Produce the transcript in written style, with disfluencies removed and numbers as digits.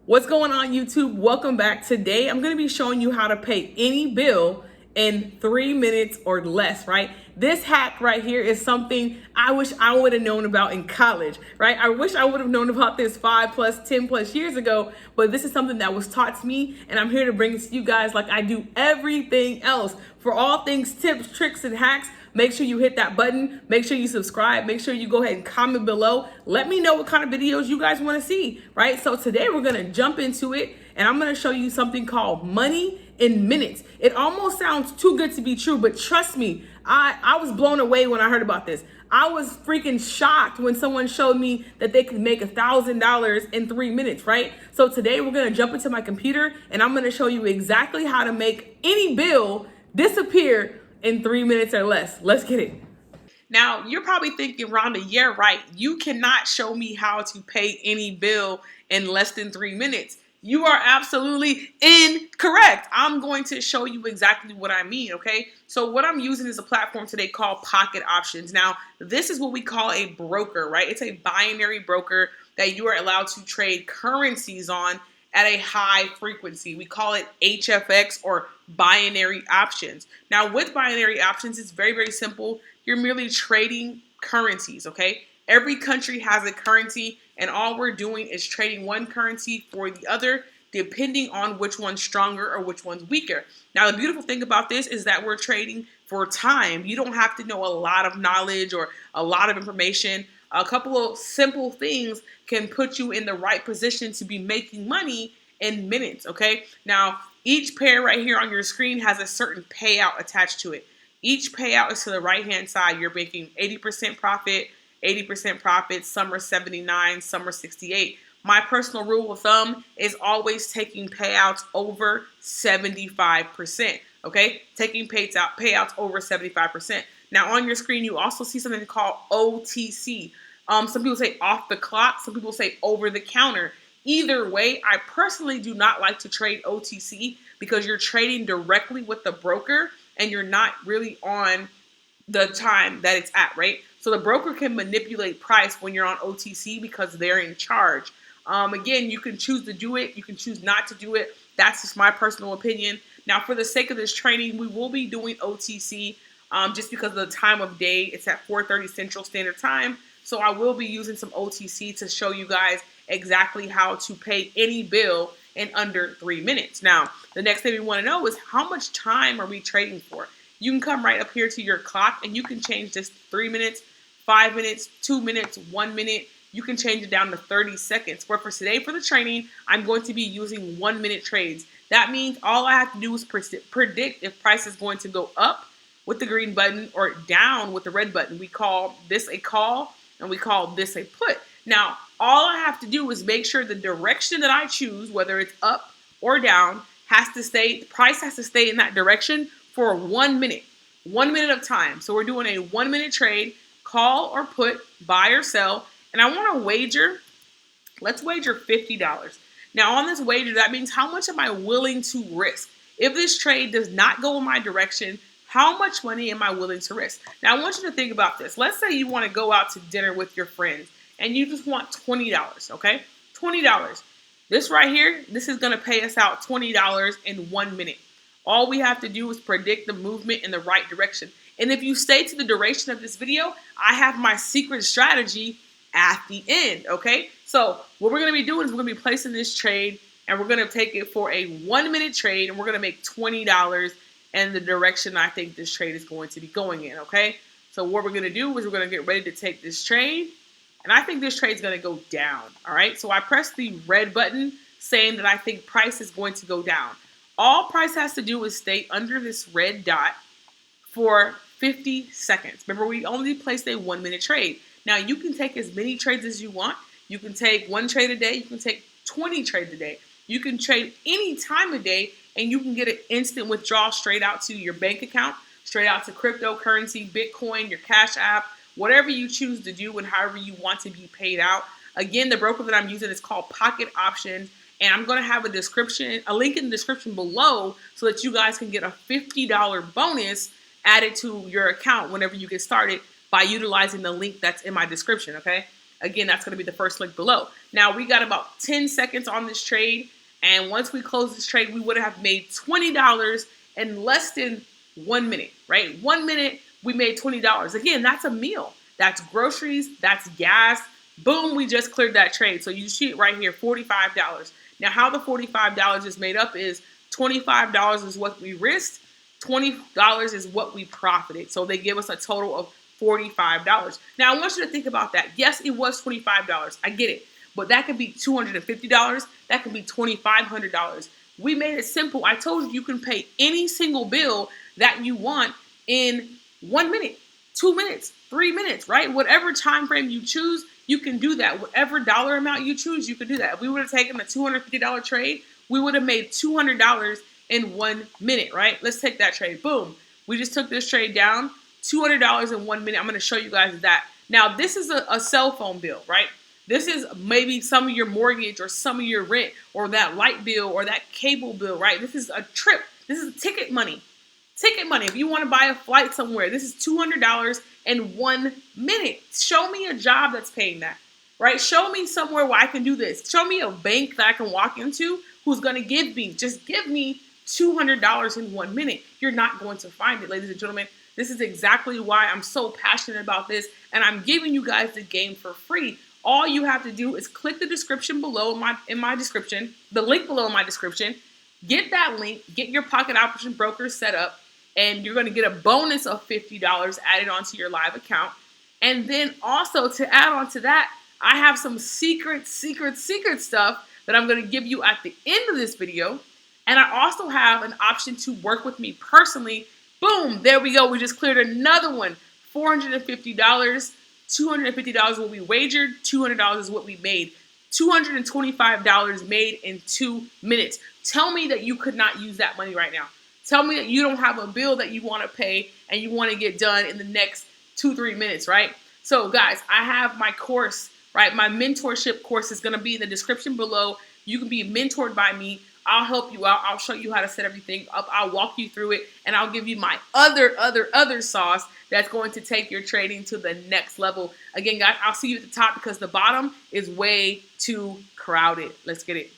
What's going on, YouTube? Welcome back. Today I'm going to be showing you how to pay any bill in 3 minutes or less, right? This hack right here is something I wish I would have known about in college, right? I wish I would have known about this 5 plus 10 plus years ago, but this is something that was taught to me, and I'm here to bring it to you guys like I do everything else. For all things tips, tricks, and hacks, make sure you hit that button. Make sure you subscribe. Make sure you go ahead and comment below. Let me know what kind of videos you guys want to see, right? So today we're going to jump into it, and I'm going to show you something called money in minutes. It almost sounds too good to be true, but trust me, I was blown away when I heard about this. I was freaking shocked when someone showed me that they could make $1,000 in 3 minutes, right? So today we're going to jump into my computer, and I'm going to show you exactly how to make any bill disappear in 3 minutes or less. Let's get it. Now, you're probably thinking, Rhonda, yeah, right. You cannot show me how to pay any bill in less than 3 minutes. You are absolutely incorrect. I'm going to show you exactly what I mean, okay? So what I'm using is a platform today called Pocket Options. Now, this is what we call a broker, right? It's a binary broker that you are allowed to trade currencies on at a high frequency. We call it HFX, or binary options. Now, with binary options, it's very, very simple. You're merely trading currencies, okay? Every country has a currency, and all we're doing is trading one currency for the other, depending on which one's stronger or which one's weaker. Now, the beautiful thing about this is that we're trading for time. You don't have to know a lot of knowledge or a lot of information. A couple of simple things can put you in the right position to be making money in minutes, okay? Now, each pair right here on your screen has a certain payout attached to it. Each payout is to the right-hand side. You're making 80% profit, 80% profit. Some are 79, some are 68. My personal rule of thumb is always taking payouts over 75%, okay? Taking payouts over 75%. Now, on your screen, you also see something called OTC. Some people say off the clock. Some people say over the counter. Either way, I personally do not like to trade OTC because you're trading directly with the broker and you're not really on the time that it's at, right? So the broker can manipulate price when you're on OTC because they're in charge. Again, you can choose to do it. You can choose not to do it. That's just my personal opinion. Now, for the sake of this training, we will be doing OTC just because of the time of day. It's at 4:30 Central Standard Time. So I will be using some OTC to show you guys exactly how to pay any bill in under 3 minutes. Now, the next thing we want to know is how much time are we trading for? You can come right up here to your clock and you can change this 3 minutes, 5 minutes, 2 minutes, 1 minute. You can change it down to 30 seconds. But for today, for the training, I'm going to be using 1 minute trades. That means all I have to do is predict if price is going to go up with the green button or down with the red button. We call this a call and we call this a put. Now, all I have to do is make sure the direction that I choose, whether it's up or down, the price has to stay in that direction for 1 minute. 1 minute of time. So we're doing a 1 minute trade, call or put, buy or sell. And I want to wager, let's wager $50. Now on this wager, that means how much am I willing to risk? If this trade does not go in my direction, how much money am I willing to risk? Now I want you to think about this. Let's say you want to go out to dinner with your friends and you just want $20, okay? $20. This right here, this is going to pay us out $20 in 1 minute. All we have to do is predict the movement in the right direction. And if you stay to the duration of this video, I have my secret strategy at the end, okay? So what we're going to be doing is we're going to be placing this trade and we're going to take it for a 1 minute trade and we're going to make $20 in the direction I think this trade is going to be going in, okay? So what we're going to do is we're going to get ready to take this trade. And I think this trade is going to go down, all right? So I press the red button saying that I think price is going to go down. All price has to do is stay under this red dot for 50 seconds. Remember, we only placed a 1 minute trade. Now, you can take as many trades as you want. You can take 1 trade a day. You can take 20 trades a day. You can trade any time of day, and you can get an instant withdrawal straight out to your bank account, straight out to cryptocurrency, Bitcoin, your Cash App, whatever you choose to do and however you want to be paid out. Again, the broker that I'm using is called Pocket Options, and I'm going to have a link in the description below so that you guys can get a $50 bonus added to your account whenever you get started by utilizing the link that's in my description, okay? Again, that's going to be the first link below. Now, we got about 10 seconds on this trade. And once we close this trade, we would have made $20 in less than 1 minute, right? 1 minute, we made $20. Again, that's a meal. That's groceries. That's gas. Boom, we just cleared that trade. So you see it right here, $45. Now, how the $45 is made up is $25 is what we risked. $20 is what we profited. So they give us a total of $45. Now, I want you to think about that. Yes, it was $25. I get it. But that could be $250. That could be $2,500. We made it simple. I told you you can pay any single bill that you want in 1 minute, 2 minutes, 3 minutes, right? Whatever time frame you choose, you can do that. Whatever dollar amount you choose, you can do that. If we would have taken a $250 trade, we would have made $200 in 1 minute, right? Let's take that trade. Boom. We just took this trade down, $200 in 1 minute. I'm going to show you guys that. Now, this is a cell phone bill, right? This is maybe some of your mortgage or some of your rent or that light bill or that cable bill, right? This is a trip. This is ticket money. Ticket money. If you want to buy a flight somewhere, this is $200 in 1 minute. Show me a job that's paying that, right? Show me somewhere where I can do this. Show me a bank that I can walk into who's going to just give me $200 in 1 minute. You're not going to find it, ladies and gentlemen. This is exactly why I'm so passionate about this, and I'm giving you guys the game for free. All you have to do is click the description below in my description, the link below in my description. Get that link, get your pocket option broker set up, and you're going to get a bonus of $50 added onto your live account. And then also to add on to that, I have some secret stuff that I'm going to give you at the end of this video. And I also have an option to work with me personally. Boom, there we go. We just cleared another one, $450. $250 what we wagered, $200 is what we made. $225 made in 2 minutes. Tell me that you could not use that money right now. Tell me that you don't have a bill that you want to pay and you want to get done in the next 2-3 minutes, right? So guys, I have my course, right? My mentorship course is going to be in the description below. You can be mentored by me. I'll help you out. I'll show you how to set everything up. I'll walk you through it, and I'll give you my other sauce that's going to take your trading to the next level. Again, guys, I'll see you at the top because the bottom is way too crowded. Let's get it.